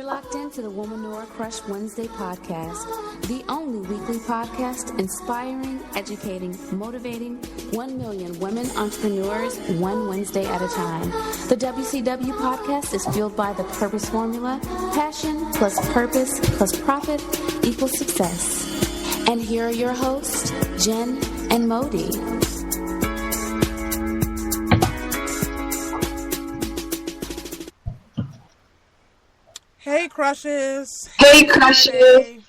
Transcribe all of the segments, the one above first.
You're locked into the Womanore Crush Wednesday podcast, the only weekly podcast inspiring, educating, motivating 1 million women entrepreneurs one Wednesday at a time. The WCW podcast is fueled by the purpose formula: passion plus purpose plus profit equals success. And here are your hosts, Jen and Modi. Hey, crushes. Hey, crushes.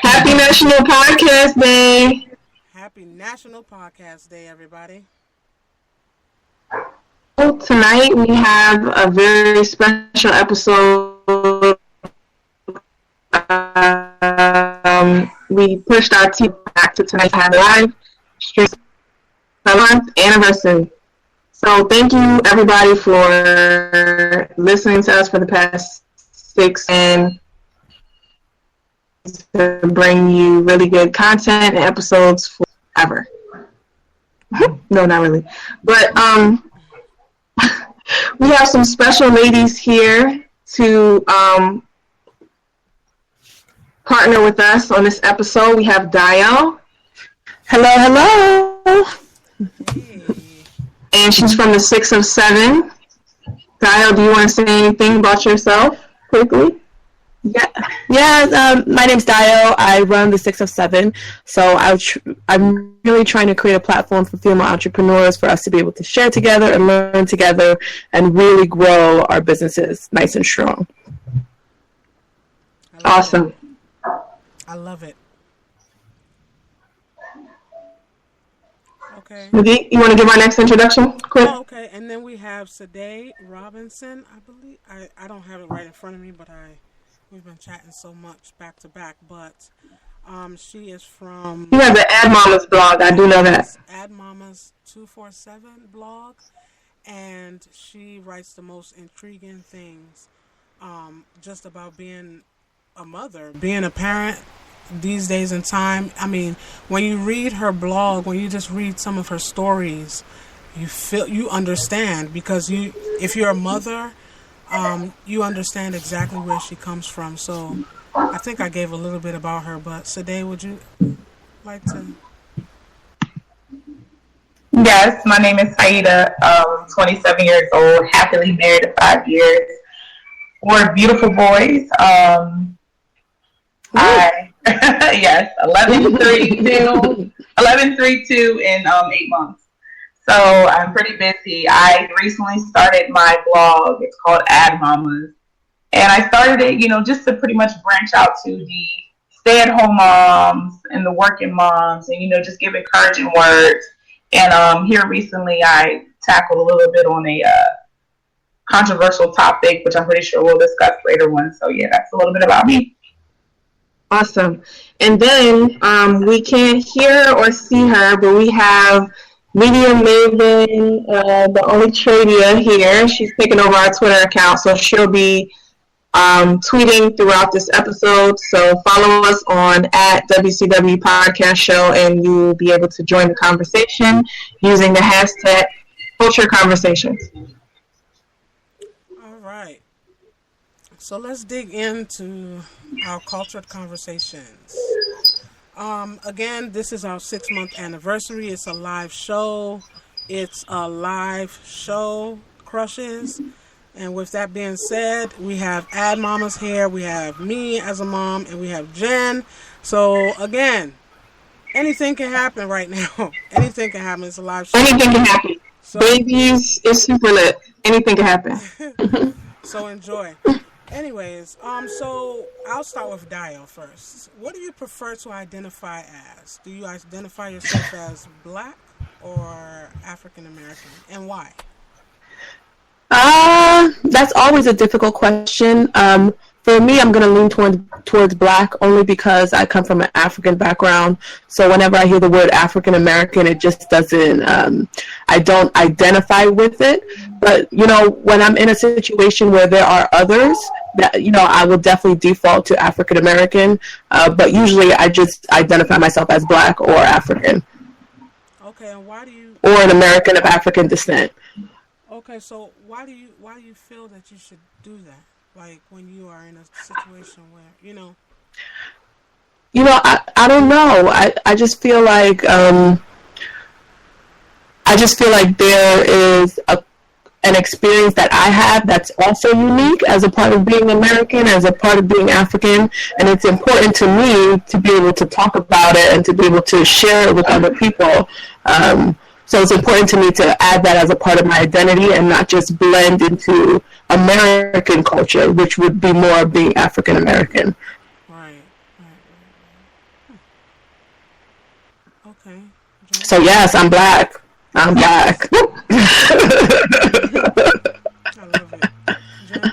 Happy National Podcast Day. Happy National Podcast Day, everybody. Tonight we have a very special episode. We pushed our team back to tonight's live stream 11th anniversary. So thank you, everybody, for listening to us for the past 6 and to bring you really good content and episodes forever. No, not really. But we have some special ladies here to partner with us on this episode. We have Dio. Hello. Hey. And she's from the 607. Dio, do you want to say anything about yourself quickly? Yeah. My name's Dio. I run the 607. So I'm really trying to create a platform for female entrepreneurs for us to be able to share together and learn together and really grow our businesses nice and strong. Awesome. I love it. Okay. Magee, you want to give our next introduction quick? Oh, okay. And then we have Sadie Robinson, I believe. I don't have it right in front of me, but we've been chatting so much back to back. But she is from... You have the Ad Mamas blog. I do know that. Ad Mamas 247 blog. And she writes the most intriguing things just about being a mother, being a parent these days in time. I mean, when you read her blog, when you just read some of her stories, you understand, because if you're a mother, you understand exactly where she comes from. So I think I gave a little bit about her, but Sadie, would you like to? Yes, my name is Saida, 27 years old, happily married 5 years, 4 beautiful boys. Yes, 11, 3, 2 in 8 months. So I'm pretty busy. I recently started my blog. It's called Ad Mamas. And I started it, just to pretty much branch out to the stay-at-home moms and the working moms and, just give encouraging words. And here recently I tackled a little bit on a controversial topic, which I'm pretty sure we'll discuss later on. So, yeah, that's a little bit about me. Awesome. And then we can't hear or see her, but we have Media Maven, the only Tradia here. She's taking over our Twitter account, so she'll be tweeting throughout this episode. So follow us on @WCW Podcast Show, and you'll be able to join the conversation using the hashtag Culture Conversations. All right. So let's dig into our cultured conversations. Again, this is our 6-month anniversary. It's a live show. Crushes. And with that being said, we have Ad Mamas here. We have me as a mom, and we have Jen. So again, anything can happen right now. Anything can happen. It's a live show. Anything can happen. So, babies, it's super lit. Anything can happen. So enjoy. Anyways, so I'll start with Dio first. What do you prefer to identify as? Do you identify yourself as Black or African American, and why? That's always a difficult question. For me, I'm going to lean towards Black only because I come from an African background. So whenever I hear the word African American, it just doesn't, I don't identify with it. But, when I'm in a situation where there are others, that, I will definitely default to African American. But usually I just identify myself as Black or African. Okay, and why do you... Or an American of African descent. Okay, so why do you feel that you should do that? Like when you are in a situation where I don't know. I just feel like there is an experience that I have that's also unique as a part of being American, as a part of being African, and it's important to me to be able to talk about it and to be able to share it with other people. So it's important to me to add that as a part of my identity and not just blend into American culture, which would be more being African American. right, right, right. Okay. So yes, I'm black. I'm black. I love it. Jen?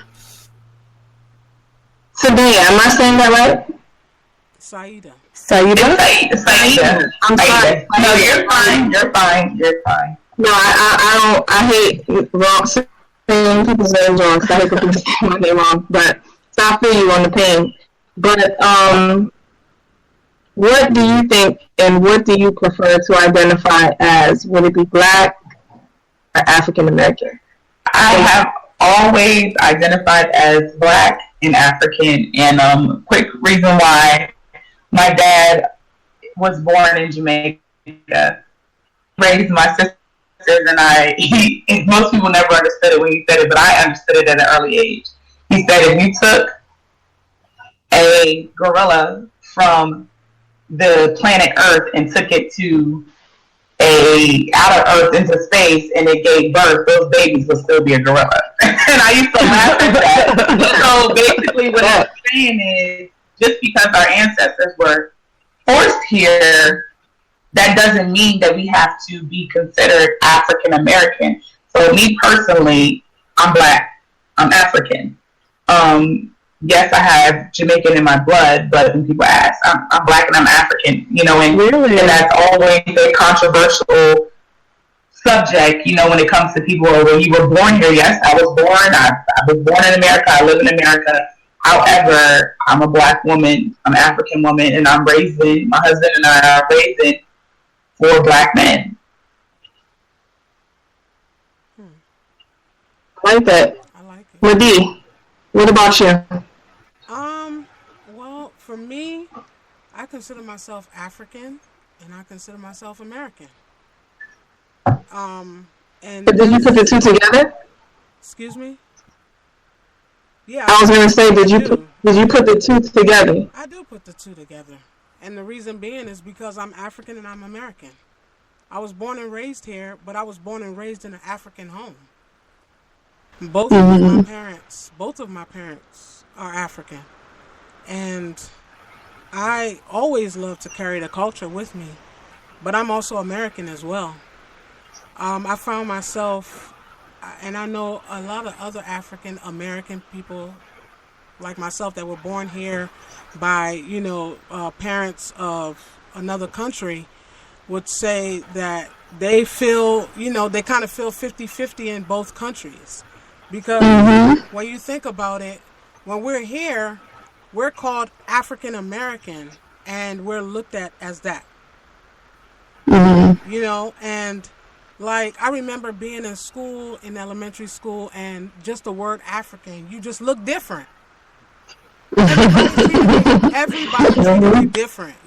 Today, am I saying that right? Saida. Saida? Saida. I'm sorry. No, you're fine. You're fine. You're fine. No, I don't. I hate wrong saying people's names wrong because I hate when people say my name wrong. But so I feel you on the pain. But what do you think, and what do you prefer to identify as? Would it be black or African American? I have always identified as black and African, and quick reason why: my dad was born in Jamaica, raised my sisters and I. Most people never understood it when he said it, but I understood it at an early age. He said if you took a gorilla from the planet Earth and took it to a outer Earth into space and it gave birth, those babies would still be a gorilla. And I used to laugh at that. So basically what I'm saying is just because our ancestors were forced here, that doesn't mean that we have to be considered African American. So me personally, I'm black, I'm African. Yes, I have Jamaican in my blood, but when people ask, I'm black and I'm African, and, Really? and that's always a controversial subject, when it comes to people, well, you were born here. Yes, I was born. I was born in America. I live in America. However, I'm a black woman, I'm an African woman, and my husband and I are raising 4 black men. I like that. I like it. Madi, what about you? Well, for me, I consider myself African and I consider myself American. And Did you put the two together? excuse me? Yeah, I was gonna say, did you do. put the two together? I do put the two together. And the reason being is because I'm African and I'm American. I was born and raised here, but I was born and raised in an African home. Both of my parents are African. And I always love to carry the culture with me, but I'm also American as well. I found myself, and I know a lot of other African American people like myself that were born here by, parents of another country would say that they feel, they kind of feel 50-50 in both countries. Because when you think about it, when we're here, we're called African American and we're looked at as that. And like I remember being in school, in elementary school, and just the word African, you just look different. Everybody treated me different.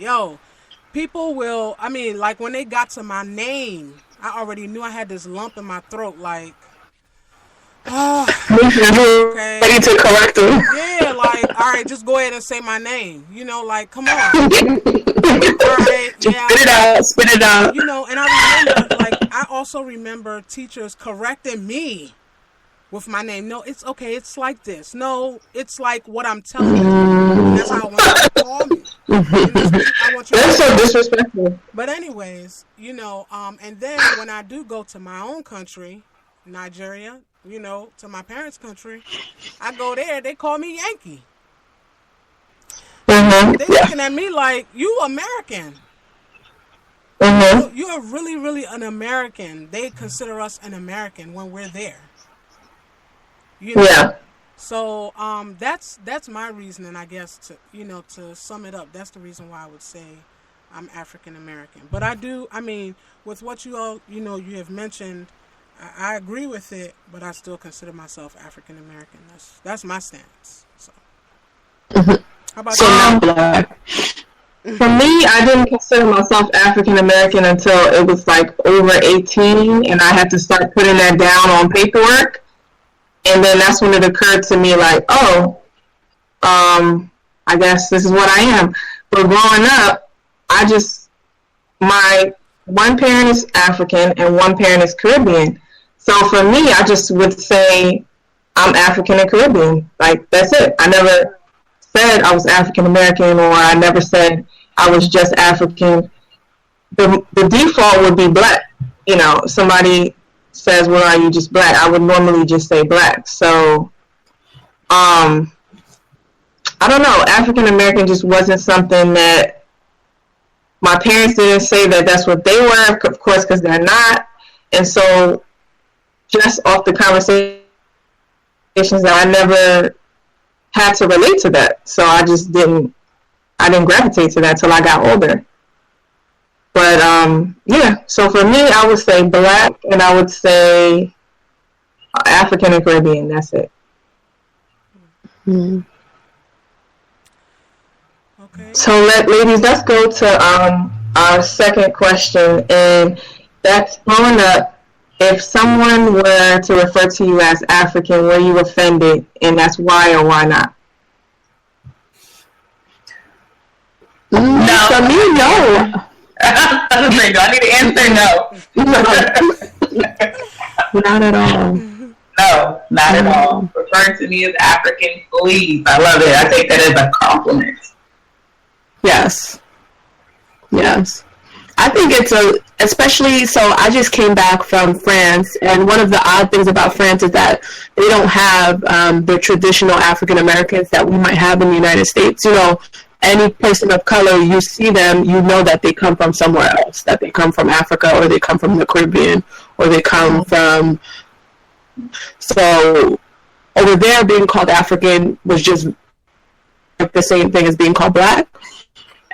People will, like when they got to my name, I already knew I had this lump in my throat, like, okay. Ready to correct them. Yeah, like, all right, just go ahead and say my name. Like, come on. All right, yeah. Spit it out. And I remember, I also remember teachers correcting me with my name. No, it's okay. It's like this. No, it's like what I'm telling you. And that's how I want you to call me. That's so disrespectful. But anyways, and then when I do go to my own country, Nigeria, to my parents' country, I go there, they call me Yankee. They looking at me like, you American. You're really, really an American. They consider us an American when we're there. Yeah. So that's my reasoning, I guess, to sum it up. That's the reason why I would say I'm African American. But I do, with what you all, you have mentioned, I agree with it, but I still consider myself African American. That's my stance. So, how about So you? not black. For me, I didn't consider myself African American until it was like over 18, and I had to start putting that down on paperwork. And then that's when it occurred to me, like, oh, I guess this is what I am. But growing up, my one parent is African and one parent is Caribbean. So for me, I just would say I'm African and Caribbean. Like, that's it. I never said I was African American, or I never said I was just African. The default would be black. You know, somebody says, well, are you just black? I would normally just say black. So, I don't know. African American just wasn't something that my parents didn't say that that's what they were, of course, because they're not. And so just off the conversations that I never had to relate to that. So I didn't gravitate to that till I got older. But yeah, so for me, I would say black, and I would say African and Caribbean. That's it. Mm-hmm. Okay. So ladies, let's go to our second question, and that's growing up. If someone were to refer to you as African, were you offended, and that's why or why not? No. For me, no. I was like, do I need to answer no? Not at all. No, not at all. Referring to me as African, please. I love it. I take that as a compliment. Yes. I think especially, so I just came back from France, and one of the odd things about France is that they don't have the traditional African Americans that we might have in the United States. You know, any person of color, you see them, you know that they come from somewhere else, that they come from Africa, or they come from the Caribbean, or they come from, so over there being called African was just like the same thing as being called black.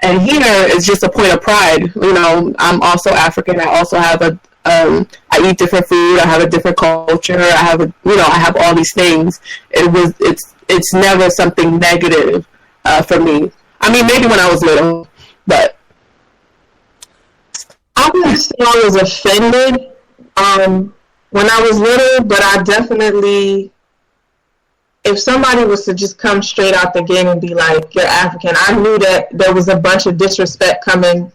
And here it's just a point of pride. You know, I'm also African. I also have I eat different food. I have a different culture. I have I have all these things. It's never something negative for me. I mean, maybe when I was little, but I wouldn't say I was offended when I was little, but I definitely, if somebody was to just come straight out the gate and be like, you're African, I knew that there was a bunch of disrespect coming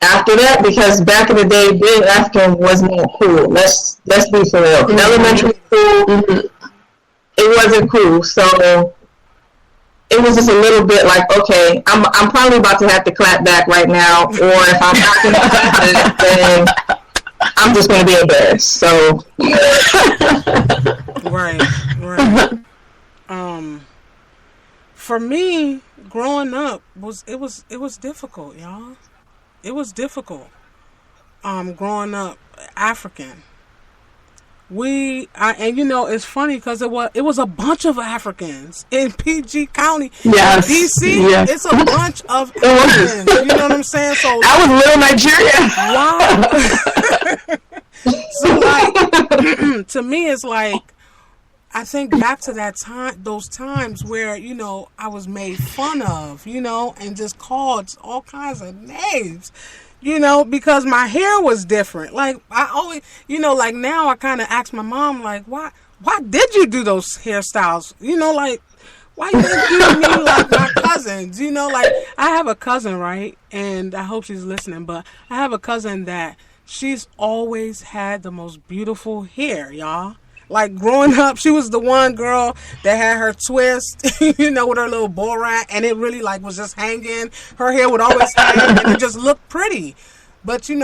after that, because back in the day, being African was not cool. Let's be for real. Mm-hmm. Elementary school, mm-hmm. It wasn't cool. So it was just a little bit like, okay, I'm probably about to have to clap back right now, or if I'm not going to clap it, then I'm just going to be embarrassed. So Right. For me, growing up it was difficult, y'all. It was difficult. Growing up African. And it's funny because it was a bunch of Africans in PG County, yes, DC. Yes. It's a bunch of Africans. You know what I'm saying? So I was little Nigeria. Wow. So like, to me, it's like, I think back to those times where, I was made fun of, and just called all kinds of names, because my hair was different. Like, I always, like now I kind of ask my mom, like, why did you do those hairstyles? Like, why didn't you do me like my cousins? Like, I have a cousin, right? And I hope she's listening, but I have a cousin that she's always had the most beautiful hair, y'all. Like, growing up, she was the one girl that had her twist, with her little bull rat, and it really, like, was just hanging. Her hair would always hang, and it just looked pretty. But, some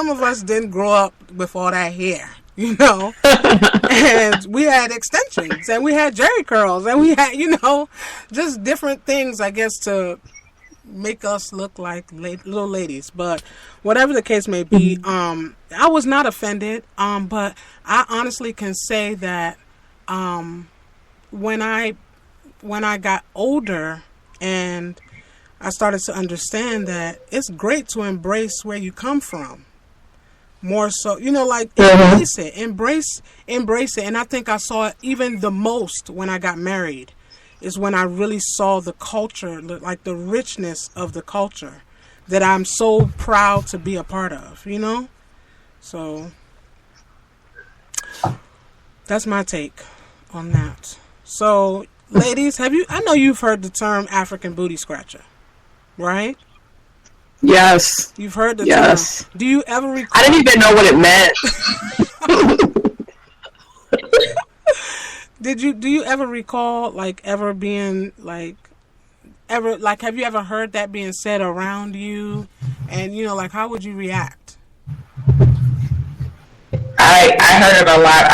of us didn't grow up with all that hair, and we had extensions, and we had jerry curls, and we had, just different things, I guess, to make us look like little ladies. But whatever the case may be, I was not offended, but I honestly can say that when I got older and I started to understand that it's great to embrace where you come from, more so, like embrace it, embrace it. And I think I saw it even the most when I got married, is when I really saw the culture, like the richness of the culture that I'm so proud to be a part of, So that's my take on that. So, ladies, I know you've heard the term African booty scratcher, right? Yes. You've heard the term. Do you ever recall? I didn't even know what it meant. Do you ever recall, like, ever being, like, have you ever heard that being said around you? And, like, how would you react? I heard it a lot.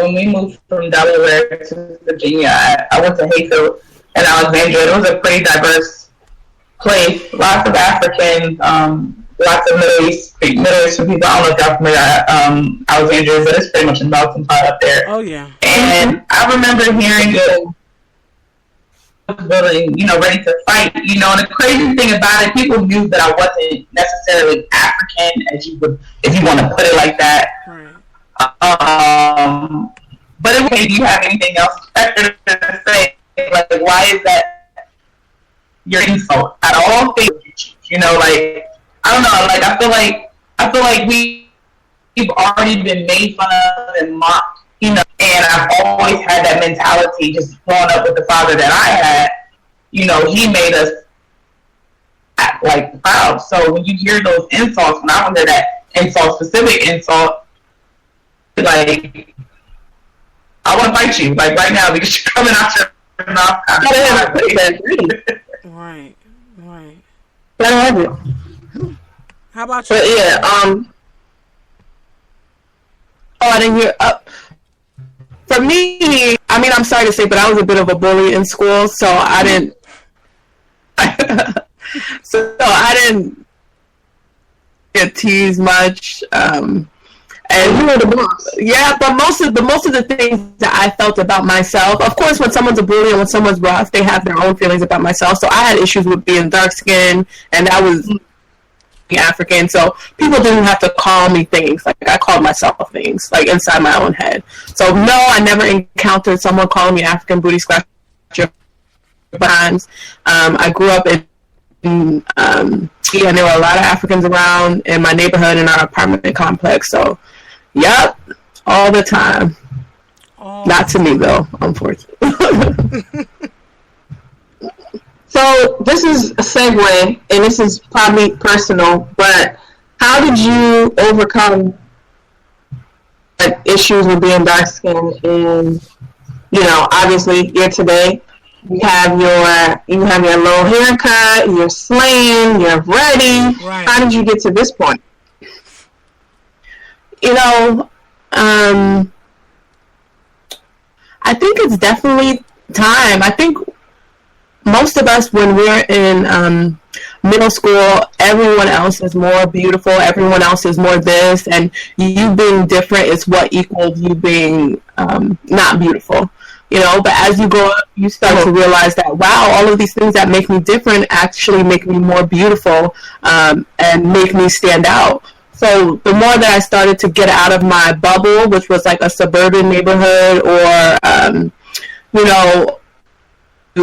When we moved from Delaware to Virginia, I went to Hayfield and Alexandria. It was a pretty diverse place. Lots of Africans, lots of Middle Eastern people. I don't know if y'all familiar Alexandria, but it's pretty much a melting pot up there. Oh, yeah. And I remember hearing it willing, ready to fight, and the crazy thing about it, people knew that I wasn't necessarily African, if you want to put it like that. Right. But do you have anything else to say? Like, why is that your insult at all things? Like, I don't know. Like, I feel like we've already been made fun of and mocked, and I've always had that mentality. Just growing up with the father that I had, he made us act like proud. So when you hear those insults, when I hear that specific insult, like, I want to fight you, like, right now, because you're coming out your mouth. Right. How about you? But yeah, I didn't hear. For me, I mean, I'm sorry to say, but I was a bit of a bully in school, so I didn't. Get teased much. And you were the boss. Yeah, but most of the things that I felt about myself, of course, when someone's a bully and when someone's rough, they have their own feelings about myself. So I had issues with being dark skinned, and I was African, so people didn't have to call me things. Like, I called myself things, like, inside my own head. So no, I never encountered someone calling me African booty scratcher. I grew up in and there were a lot of Africans around in my neighborhood in our apartment complex. So, yep, all the time. Not to me, though, unfortunately. So this is a segue, and this is probably personal, but how did you overcome issues with being dark-skinned? And, obviously, here today, you have your low haircut, you're slaying, you're ready. Right. How did you get to this point? I think it's definitely time. I think most of us, when we're in middle school, everyone else is more beautiful, everyone else is more this, and you being different is what equals you being not beautiful. But as you grow up, you start to realize that, wow, all of these things that make me different actually make me more beautiful and make me stand out. So the more that I started to get out of my bubble, which was like a suburban neighborhood or,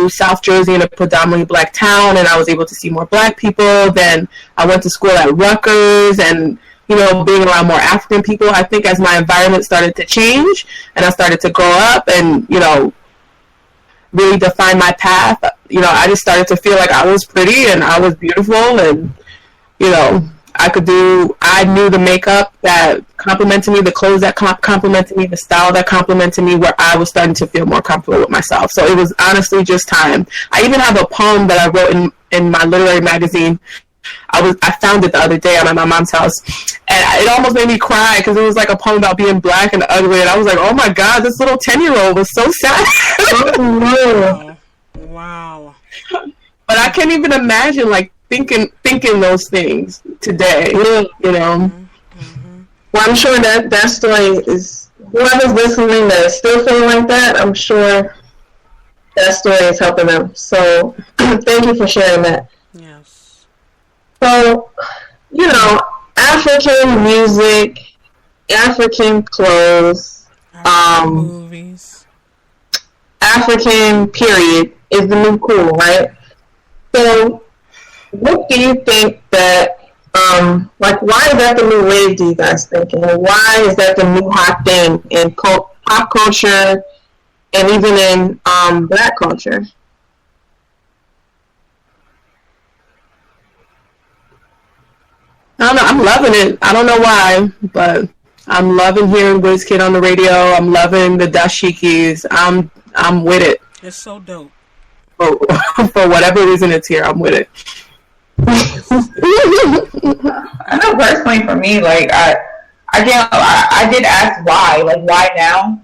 South Jersey in a predominantly black town, and I was able to see more black people, then I went to school at Rutgers and, being around more African people, I think as my environment started to change and I started to grow up and, really define my path, I just started to feel like I was pretty and I was beautiful and, I knew the makeup that complimented me, the clothes that complimented me, the style that complimented me, where I was starting to feel more comfortable with myself. So it was honestly just time. I even have a poem that I wrote in my literary magazine. I found it the other day at my mom's house, and it almost made me cry because it was like a poem about being black and ugly, and I was like, oh my god, this little 10-year-old was so sad. Wow. But I can't even imagine like thinking those things today, Mm-hmm. Well, I'm sure that story is, whoever's listening that is still feeling like that, I'm sure that story is helping them. So thank you for sharing that. Yes. So, African music, African clothes, movies. African period is the new cool, right? So, what do you think that, why is that the new wave, do you guys think? And why is that the new hot thing in pop culture and even in black culture? I don't know. I'm loving it. I don't know why, but I'm loving hearing WizKid on the radio. I'm loving the dashikis. I'm with it. It's so dope. For whatever reason it's here, I'm with it. I know personally for me, like I did ask why, like why now?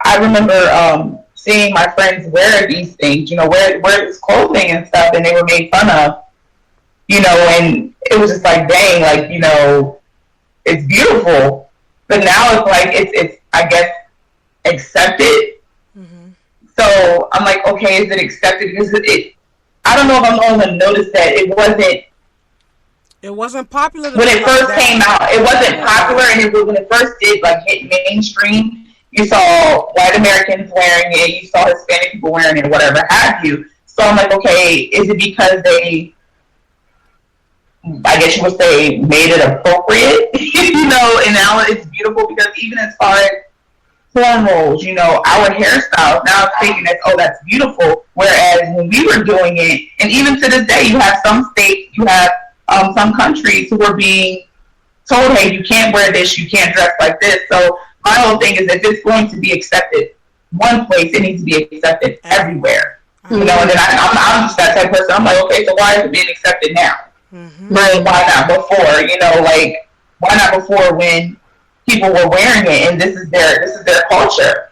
I remember seeing my friends wear these things, wear this clothing and stuff, and they were made fun of, and it was just like, dang, like, it's beautiful. But now it's like, it's I guess, accepted. Mm-hmm. So I'm like, okay, is it accepted? Because I don't know if I'm the only one to notice that it wasn't popular when it first came out. It wasn't popular, and when it first did hit mainstream, you saw white Americans wearing it, you saw Hispanic people wearing it, whatever have you. So I'm like, okay, is it because they, I guess you would say, made it appropriate, and now it's beautiful? Because even as far as cornrows, our hairstyles, now it's thinking that's beautiful. Whereas when we were doing it, and even to this day, you have some states, you have some countries who are being told, hey, you can't wear this, you can't dress like this. So my whole thing is, if it's going to be accepted one place, it needs to be accepted everywhere. And then I'm just that type of person. I'm like, okay, so why is it being accepted now? Mm-hmm. Right? Why not before? Why not before when people were wearing it and this is their culture?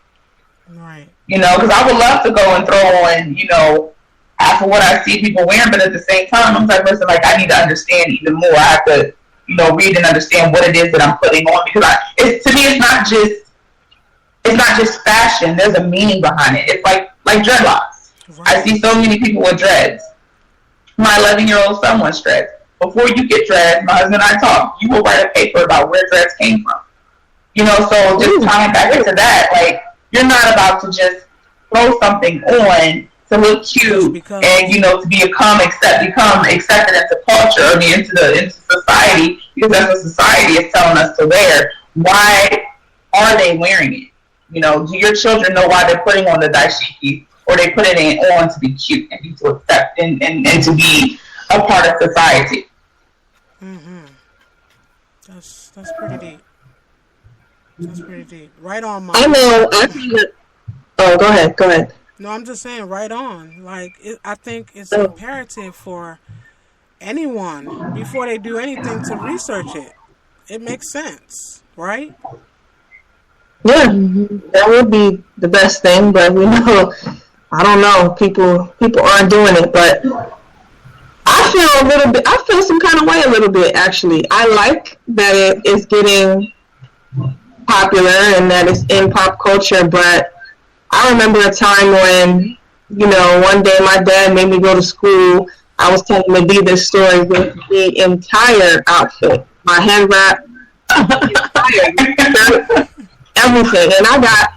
Right. Because I would love to go and throw on, after what I see people wearing, but at the same time, I'm the type of person, like, I need to understand even more. I have to, read and understand what it is that I'm putting on, because to me, it's not just fashion. There's a meaning behind it. It's like dreadlocks. Right. I see so many people with dreads. My 11-year-old son wants dreads. Before you get dreads, my husband and I talk. You will write a paper about where dreads came from. So just tying back into that, like, you're not about to just throw something on to look cute and to become accepted into culture, into society, because that's what society is telling us to wear. Why are they wearing it? Do your children know why they're putting on the dashiki, or they put it on to be cute and to accept and to be a part of society? Mm-hmm. That's pretty deep. That's pretty deep. Right on, Mom. I know. Oh, go ahead. No, I'm just saying, right on. Like, I think it's imperative for anyone, before they do anything, to research it. It makes sense, right? Yeah, that would be the best thing, but I don't know, people aren't doing it, but I feel some kind of way a little bit, actually. I like that it is getting popular and that it's in pop culture, but I remember a time when, one day my dad made me go to school. I was telling him to this story with the entire outfit, my hand wrap, everything, and I got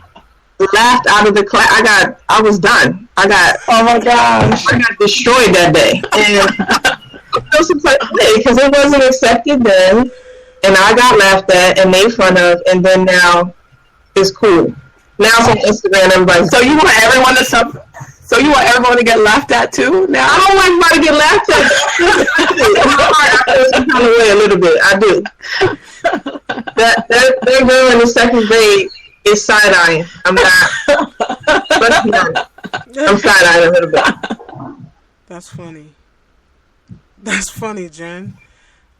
laughed out of the class. I was done. Oh my gosh, I got destroyed that day, and I feel some type of way because it wasn't accepted then, and I got laughed at and made fun of, and then now it's cool. Now it's on Instagram, everybody. So you want everyone to suffer? So you want everyone to get laughed at too? Now I don't want everybody to get laughed at. In my heart, I feel some kind of way a little bit. I do. That girl in the second grade is side eyeing. I'm not. Let's be honest. I'm side eyeing a little bit. That's funny. That's funny, Jen.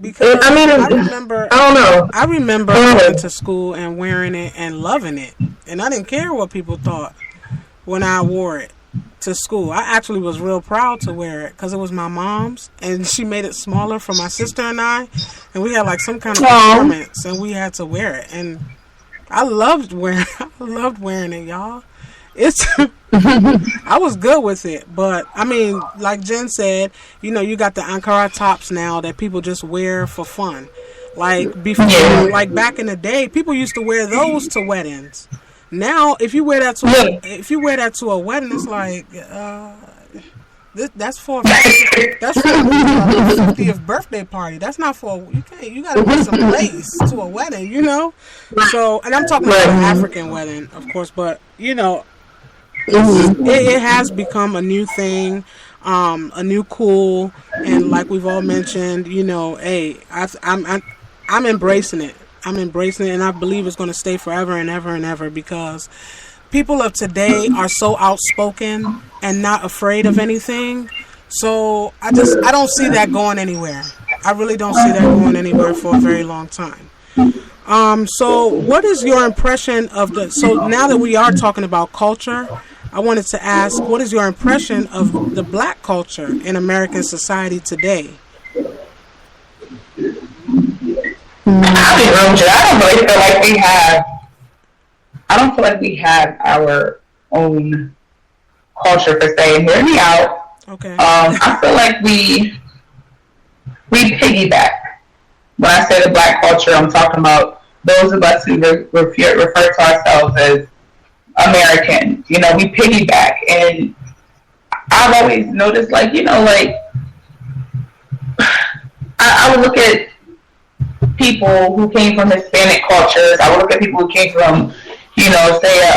Because I don't know. I remember going to school and wearing it and loving it, and I didn't care what people thought when I wore it to school. I actually was real proud to wear it because it was my mom's, and she made it smaller for my sister and I, and we had like some kind of performance, and we had to wear it, and I loved wearing it, y'all. I was good with it, but I mean, like Jen said, you got the Ankara tops now that people just wear for fun. Like before, like back in the day, people used to wear those to weddings. Now, if you wear that to a wedding, it's like that's for a 50th birthday party. That's not for you got to wear some lace to a wedding, you know. So, and I'm talking about an African wedding, of course, but you know, it has become a new thing. A new cool, and like we've all mentioned, you know, hey, I'm embracing it. I'm embracing it, and I believe it's going to stay forever and ever and ever, because people of today are so outspoken and not afraid of anything. So I don't see that going anywhere. I really don't see that going anywhere for a very long time. So what is your impression of so now that we are talking about culture, I wanted to ask, what is your impression of the black culture in American society today? I don't feel like we have our own culture per se. And hear me out. Okay. I feel like we piggyback. When I say the black culture, I'm talking about those of us who refer to ourselves as American. You know, we piggyback, and I've always noticed, like, you know, like I would look at people who came from Hispanic cultures. I would look at people who came from, you know, say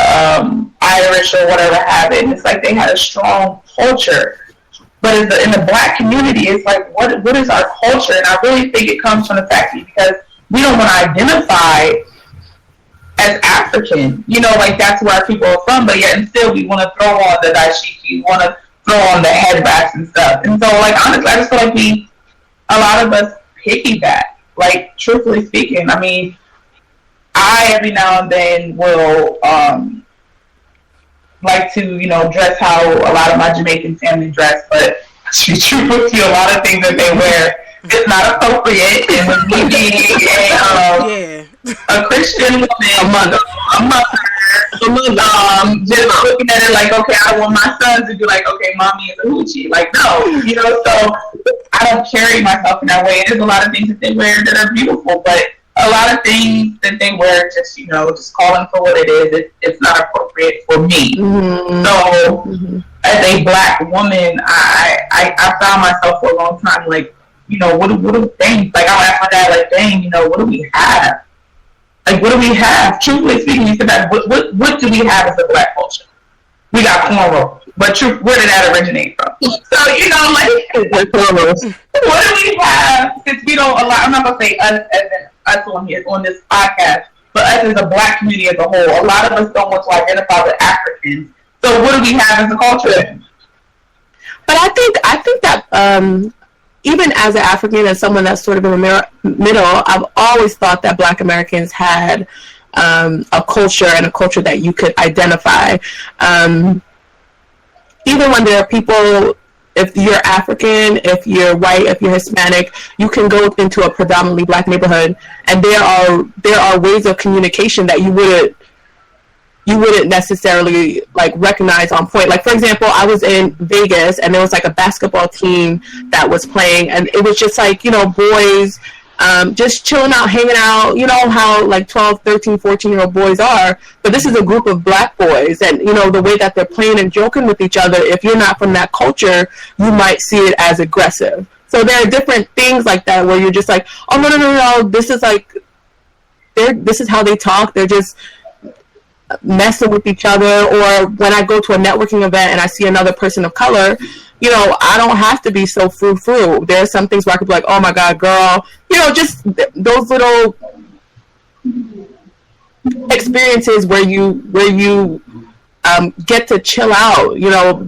Irish or whatever have it. And it's like they had a strong culture. But in the black community, it's like, what is our culture? And I really think it comes from the fact that because we don't want to identify as African, you know, like that's where our people are from, but yet and still we want to throw on the dashiki, we want to throw on the head wraps and stuff. And so, like, honestly, I just feel like a lot of us piggyback. Like, truthfully speaking, I mean, I every now and then will like to, you know, dress how a lot of my Jamaican family dress, but to be truthful with you, a lot of things that they wear is not appropriate. And with me being a Christian woman, a mother, just looking at it like, okay, I want my sons to be like, okay, mommy is a hoochie. Like, no, you know, so I don't carry myself in that way. And there's a lot of things that they wear that are beautiful, but a lot of things that they wear, just, you know, just calling for what it is, it's not appropriate for me. Mm-hmm. So, as a black woman, I found myself for a long time, like, you know, what do things, like, I'll ask my dad, like, dang, you know, what do we have? Like, what do we have? Truthfully speaking, you said that, what do we have as a black culture? We got cornrows. But where did that originate from? So, you know, like, what do we have? Since we don't allow, I'm not going to say us on this podcast, but us as a black community as a whole, a lot of us don't want to identify with Africans. So what do we have as a culture? But I think that even as an African and someone that's sort of in the middle, I've always thought that Black Americans had a culture and a culture that you could identify. Even when there are people, if you're African, if you're white, if you're Hispanic, you can go into a predominantly Black neighborhood, and there are ways of communication that you wouldn't necessarily like recognize on point. Like, for example, I was in Vegas and there was like a basketball team that was playing, and it was just like, you know, boys just chilling out, hanging out, you know how like 12, 13, 14-year-old boys are, but this is a group of Black boys, and you know, the way that they're playing and joking with each other, if you're not from that culture, you might see it as aggressive. So there are different things like that where you're just like, oh, no, this is like, this is how they talk, they're just messing with each other. Or when I go to a networking event and I see another person of color, you know, I don't have to be so frou-frou. There are some things where I could be like, oh my God, girl, you know, just those little experiences where you get to chill out, you know,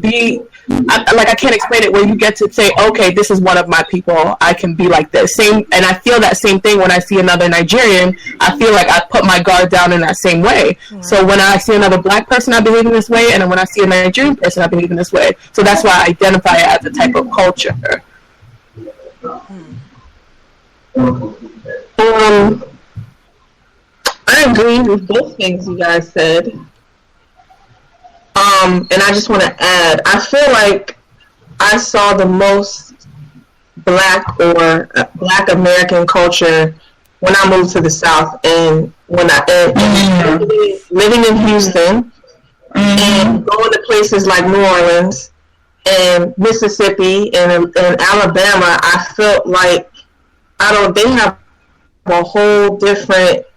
I can't explain it, where you get to say, okay, this is one of my people, I can be like this. And I feel that same thing when I see another Nigerian. I feel like I put my guard down in that same way. Mm-hmm. So when I see another Black person, I behave in this way, and then when I see a Nigerian person, I behave in this way. So that's why I identify it as a type of culture. I agree with both things you guys said. And I just want to add, I feel like I saw the most Black or Black American culture when I moved to the South, and when living in Houston, and going to places like New Orleans and Mississippi and Alabama, I felt like they have a whole different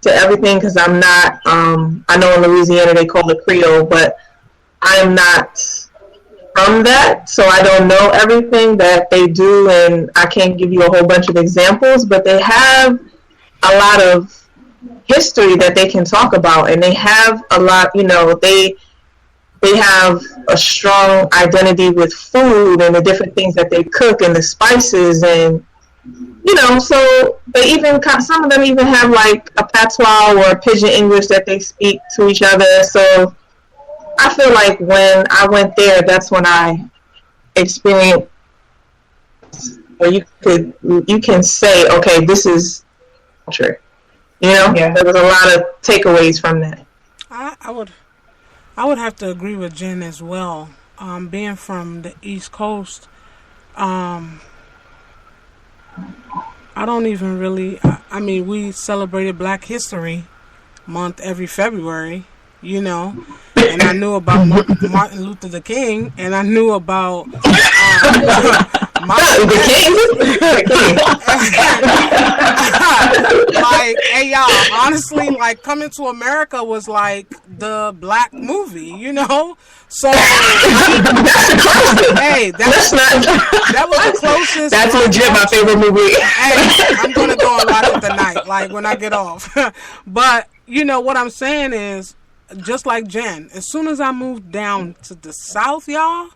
to everything, because I'm not. I know in Louisiana they call it Creole, but I'm not from that, so I don't know everything that they do, and I can't give you a whole bunch of examples, but they have a lot of history that they can talk about, and they have a lot, they have a strong identity with food and the different things that they cook and the spices, and so they even, some of them even have like a patois or a pidgin English that they speak to each other. So I feel like when I went there, that's when I experienced where you can say, okay, this is culture. There was a lot of takeaways from that. I would have to agree with Jen as well. Being from the East Coast, I don't even really. I mean, we celebrated Black History Month every February, and I knew about Martin Luther the King, and I knew about Martin the King. Like, hey y'all, honestly, like Coming to America was like the Black movie, So hey, that was the closest. That's legit my favorite movie. Hey, I'm gonna go and watch it tonight, like when I get off. But what I'm saying is, just like Jen, as soon as I moved down to the South, y'all,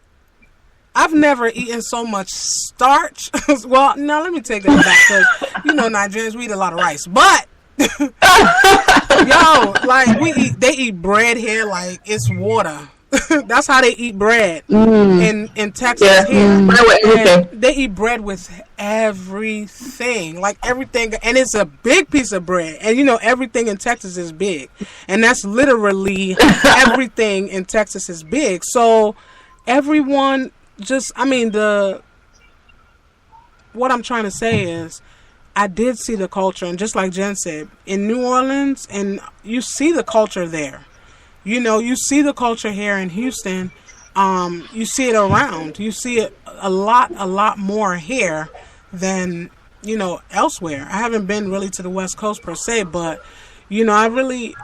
I've never eaten so much starch. Well, no, let me take that back, because Nigerians, we eat a lot of rice, but yo, like they eat bread here like it's water. That's how they eat bread in Texas here. They eat bread with everything, like everything, and it's a big piece of bread. And everything in Texas is big, and that's literally everything in Texas is big. So everyone what I'm trying to say is, I did see the culture, and just like Jen said, in New Orleans, and you see the culture there. You see the culture here in Houston. You see it around. You see it a lot more here than, elsewhere. I haven't been really to the West Coast per se, but, I really,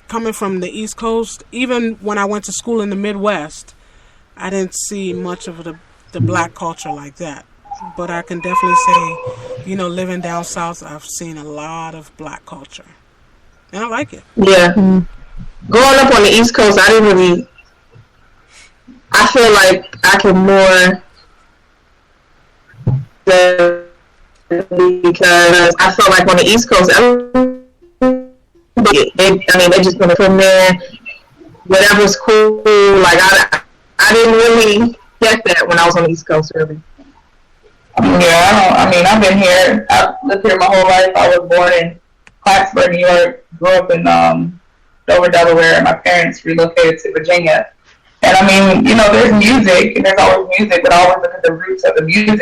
coming from the East Coast, even when I went to school in the Midwest, I didn't see much of the Black culture like that. But I can definitely say, living down south, I've seen a lot of Black culture. And I like it. Yeah. Growing up on the East Coast, I feel like I can more because I feel like on the East Coast, they just gonna from there, whatever's cool. Like I didn't really get that when I was on the East Coast, really. Yeah, I've been here. I've lived here my whole life. I was born in Plattsburgh, New York. Grew up in Dover, Delaware, and my parents relocated to Virginia. And there's music, and there's always music, but I always look at the roots of the music.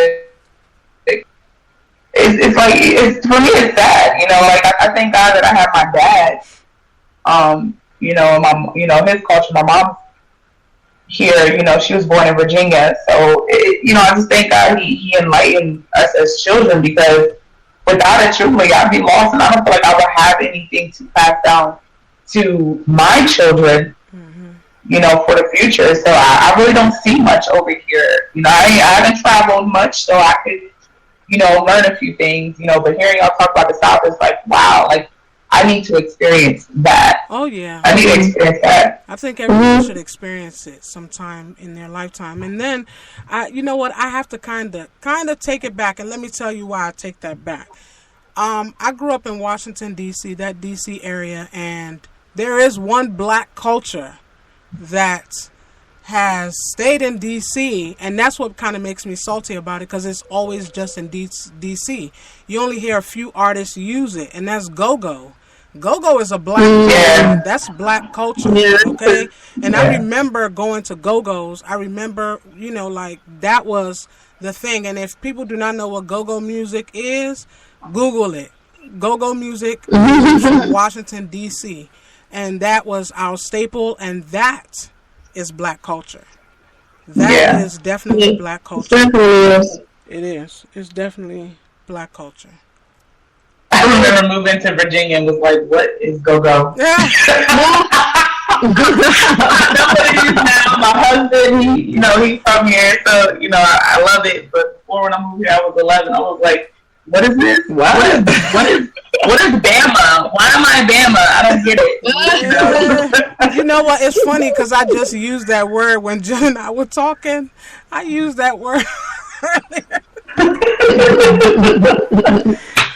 It's like, for me, it's sad. I thank God that I have my dad. His culture. My mom here, she was born in Virginia, so I just thank God he enlightened us as children, because without it, truly, I'd be lost, and I don't feel like I would have anything to pass down to my children, for the future. So I really don't see much over here. I haven't traveled much, so I could, learn a few things, but hearing y'all talk about the South is like, wow, like, I need to experience that. Oh, yeah. I need to experience that. I think everyone should experience it sometime in their lifetime. And then, I have to kind of take it back, and let me tell you why I take that back. I grew up in Washington, D.C., that D.C. area, and there is one Black culture that has stayed in D.C., and that's what kind of makes me salty about it, because it's always just in D.C. You only hear a few artists use it, and that's go-go. Go-go is a Black culture. That's Black culture, okay? And I remember going to go-go's. I remember, that was the thing. And if people do not know what go-go music is, Google it. go-go music from Washington, D.C. And that was our staple, and that is black culture. That is definitely black culture. It definitely is. It is. It's definitely black culture. I remember moving to Virginia and was like, what is go-go? I know what it is now. My husband, he's from here, so, I love it. But before when I moved here, I was 11. I was like, what is this? What is Bama? Why am I Bama? I don't get it. You know what? It's funny because I just used that word when Jen and I were talking. I used that word earlier.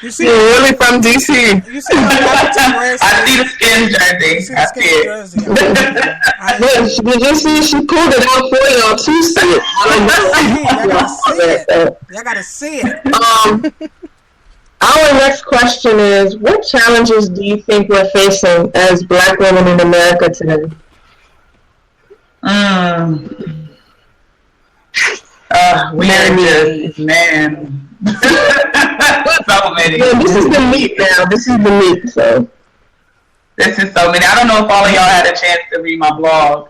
You see, you're really from DC. You see my I see the skin jersey. I see it. Did you see she pulled it out for y'all to see it? Y'all gotta see it. Our next question is, what challenges do you think we're facing as black women in America today? We are just, man. So many. Yeah, this is the meat now. This is the meat, so. This is so many. I don't know if all of y'all had a chance to read my blog.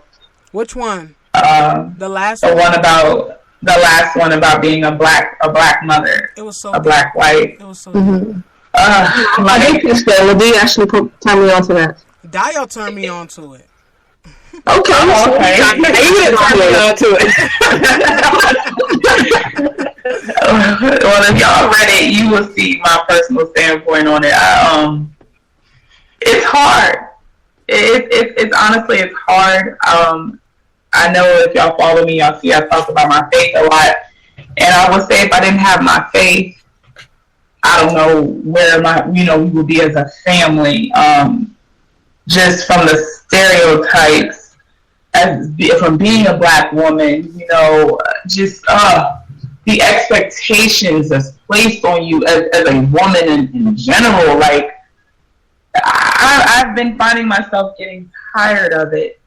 Which one? The last one about being a black mother. It was so a black wife. It was so I hate this though. Ladie actually turned me on to that. Dio turned me on to it. Okay. You didn't turn me on to it. Well, if y'all read it, you will see my personal standpoint on it. It's hard. It's honestly, it's hard. I know if y'all follow me, y'all see I talk about my faith a lot. And I would say if I didn't have my faith, I don't know where we would be as a family. Just from the stereotypes from being a black woman, the expectations that's placed on you as a woman in general. Like, I've been finding myself getting tired of it.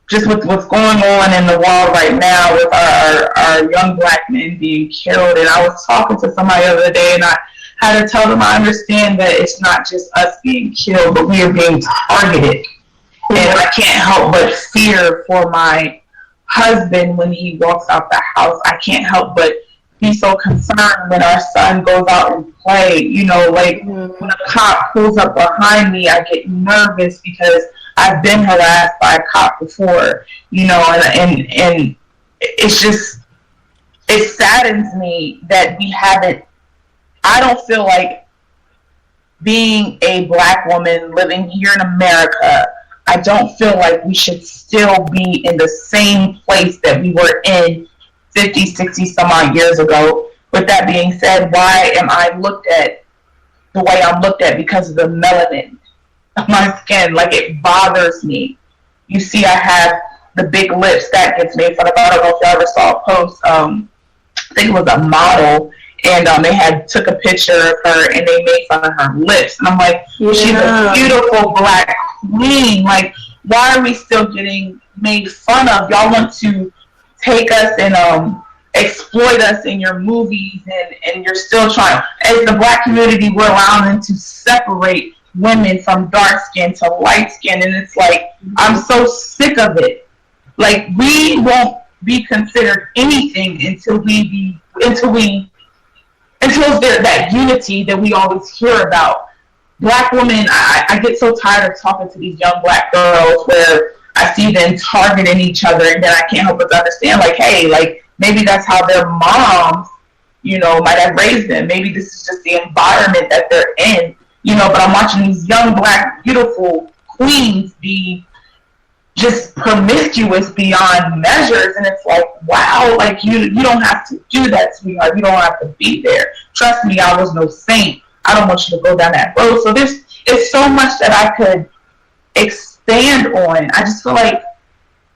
Just with what's going on in the world right now with our young black men being killed. And I was talking to somebody the other day, and I had to tell them I understand that it's not just us being killed, but we are being targeted. And I can't help but fear for my husband when he walks out the house. I can't help but be so concerned when our son goes out and play. When a cop pulls up behind me, I get nervous because I've been harassed by a cop before, and it's just, it saddens me that I don't feel like being a black woman living here in America, I don't feel like we should still be in the same place that we were in 50, 60 some odd years ago. With that being said, why am I looked at the way I'm looked at because of the melanin of my skin? Like, it bothers me. You see, I have the big lips that gets made fun of. I don't know if y'all ever saw a post. I think it was a model, and they took a picture of her and they made fun of her lips. And I'm like, she's a beautiful black queen. Like, why are we still getting made fun of? Y'all want to take us and exploit us in your movies, and you're still trying. As the black community, we're allowing them to separate women from dark skin to light skin, and it's like, I'm so sick of it. Like, we won't be considered anything until there's that unity that we always hear about. Black women, I get so tired of talking to these young black girls where I see them targeting each other, and then I can't help but to understand, like, hey, like, maybe that's how their moms, might have raised them. Maybe this is just the environment that they're in, but I'm watching these young black, beautiful queens be just promiscuous beyond measures, and it's like, wow, like, you don't have to do that, sweetheart. You don't have to be there. Trust me, I was no saint. I don't want you to go down that road. So it's so much that I could expand on. I just feel like,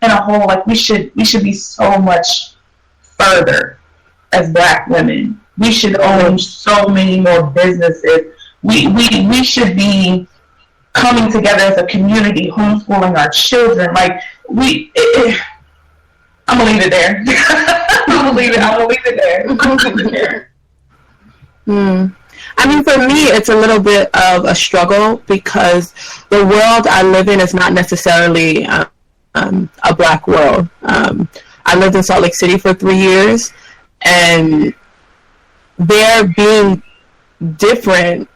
in a whole, like, we should be so much further as black women. We should own so many more businesses. We should be coming together as a community, homeschooling our children. Like, I'm gonna leave it there. I'm gonna leave it there. I mean, for me, it's a little bit of a struggle because the world I live in is not necessarily a black world. I lived in Salt Lake City for 3 years, and there being different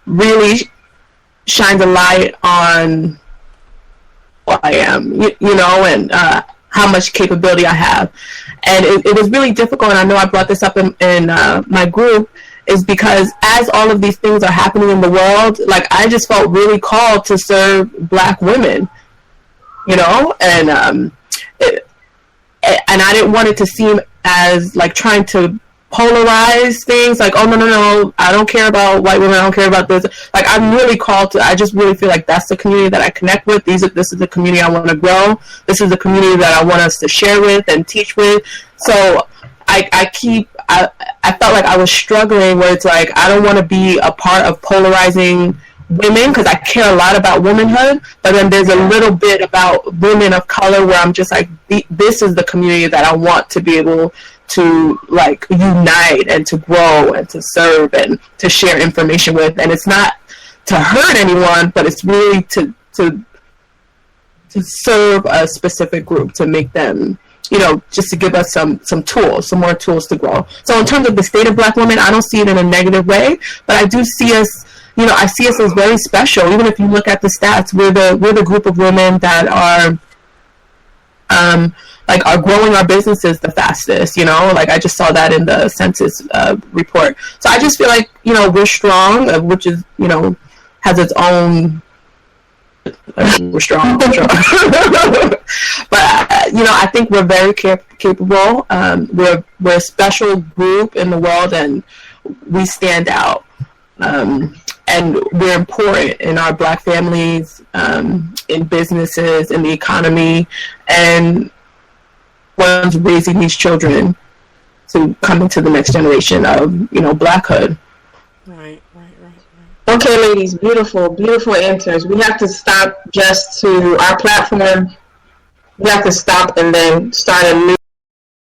really shines a light on who I am, you know, and how much capability I have. And it was really difficult, and I know I brought this up in my group, is because as all of these things are happening in the world, like, I just felt really called to serve black women, you know, and I didn't want it to seem as like trying to polarize things, like, oh, no, I don't care about white women, I don't care about this. Like, I'm really called to, I just really feel like that's the community that I connect with. This is the community I want to grow. This is the community that I want us to share with and teach with. So I felt like I was struggling where it's like, I don't want to be a part of polarizing women because I care a lot about womanhood, but then there's a little bit about women of color where I'm just like, this is the community that I want to be able to, like, unite and to grow and to serve and to share information with. And it's not to hurt anyone, but it's really to serve a specific group, to make them, you know, just to give us some tools, some more tools to grow. So in terms of the state of black women, I don't see it in a negative way, but I do see us, you know, I see us as very special. Even if you look at the stats, we're the group of women that are are growing our businesses the fastest, you know, like I just saw that in the census report. So I just feel like, you know, we're strong, which is, you know, has its own, we're strong. But, you know, I think we're very capable. We're a special group in the world, and we stand out. And we're important in our black families, in businesses, in the economy, and one's raising these children to come into the next generation of, you know, blackhood. Right. Okay, ladies, beautiful answers. We have to stop just to our platform. We have to stop and then start a new